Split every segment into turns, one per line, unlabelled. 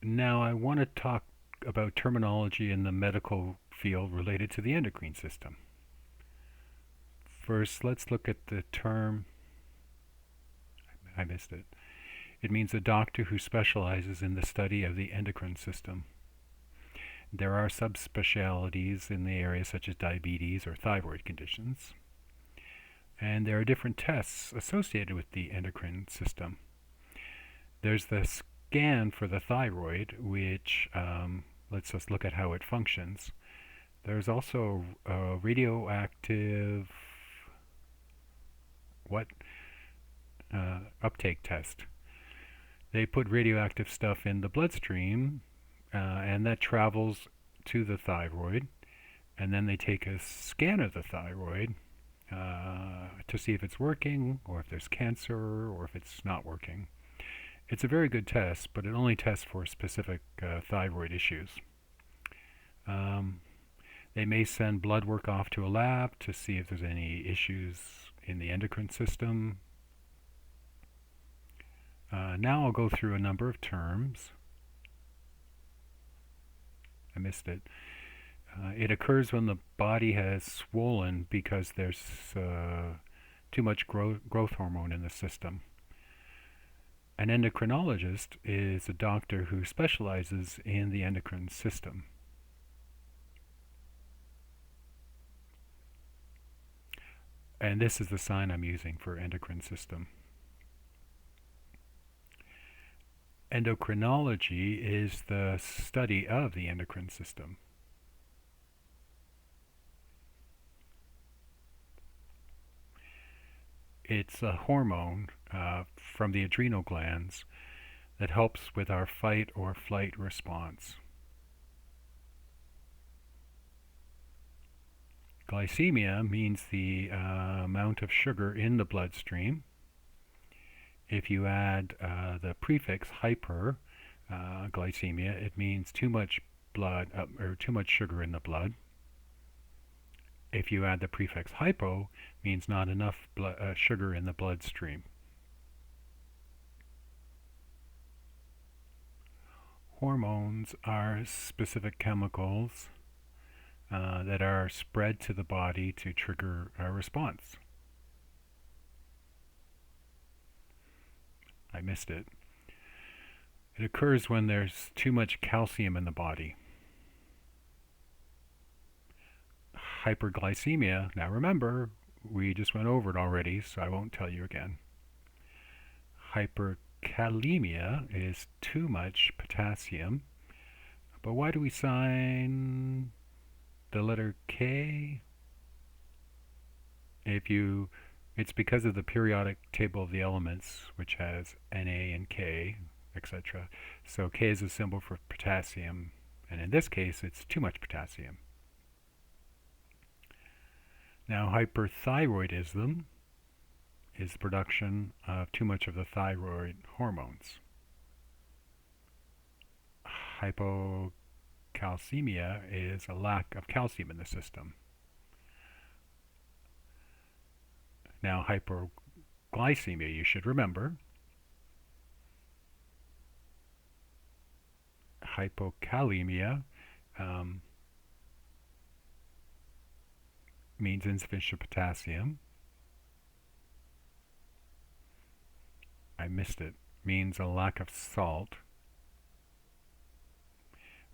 Now, I want to talk about terminology in the medical field related to the endocrine system. First, let's look at the term. I missed it. It means a doctor who specializes in the study of the endocrine system. There are subspecialties in the area such as diabetes or thyroid conditions. And there are different tests associated with the endocrine system. There's the scan for the thyroid, which lets us look at how it functions. There's also a radioactive uptake test. They put radioactive stuff in the bloodstream, and that travels to the thyroid, and then they take a scan of the thyroid to see if it's working, or if there's cancer, or if it's not working. It's a very good test, but it only tests for specific thyroid issues. They may send blood work off to a lab to see if there's any issues in the endocrine system. Now I'll go through a number of terms. I missed it. It occurs when the body has swollen because there's too much growth hormone in the system. An endocrinologist is a doctor who specializes in the endocrine system. And this is the sign I'm using for endocrine system. Endocrinology is the study of the endocrine system. It's a hormone from the adrenal glands that helps with our fight or flight response. Glycemia means the amount of sugar in the bloodstream. If you add the prefix hyper, glycemia, it means too much blood or too much sugar in the blood. If you add the prefix hypo, means not enough sugar in the bloodstream. Hormones are specific chemicals that are spread to the body to trigger a response. I missed it. It occurs when there's too much calcium in the body. Hyperglycemia, now remember, we just went over it already, so I won't tell you again. Hyperkalemia is too much potassium. But why do we sign the letter K? It's because of the periodic table of the elements, which has Na and K, etc. So K is a symbol for potassium, and in this case, it's too much potassium. Now, hyperthyroidism is the production of too much of the thyroid hormones. Hypocalcemia is a lack of calcium in the system. Now, hyperglycemia, you should remember. Hypokalemia means insufficient potassium. I missed it. Means a lack of salt.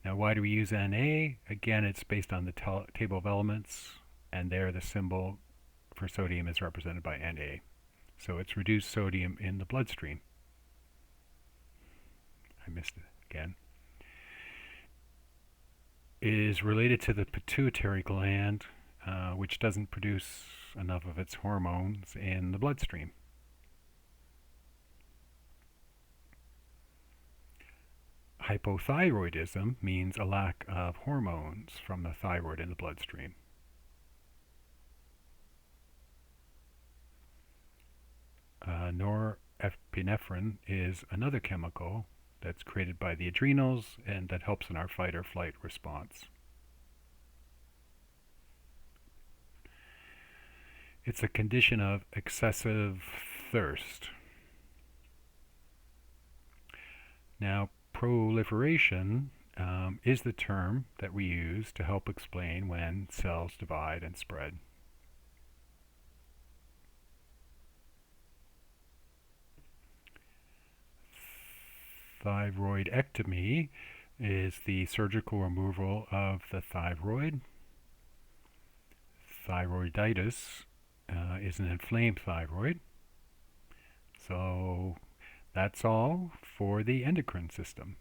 Now, why do we use Na? Again, it's based on the table of elements, and there the symbol for sodium is represented by Na. So it's reduced sodium in the bloodstream. I missed it again. It is related to the pituitary gland, which doesn't produce enough of its hormones in the bloodstream. Hypothyroidism means a lack of hormones from the thyroid in the bloodstream. Norepinephrine is another chemical that's created by the adrenals and that helps in our fight or flight response. It's a condition of excessive thirst. Now, Proliferation is the term that we use to help explain when cells divide and spread. Thyroidectomy is the surgical removal of the thyroid. Thyroiditis is an inflamed thyroid. So that's all for the endocrine system.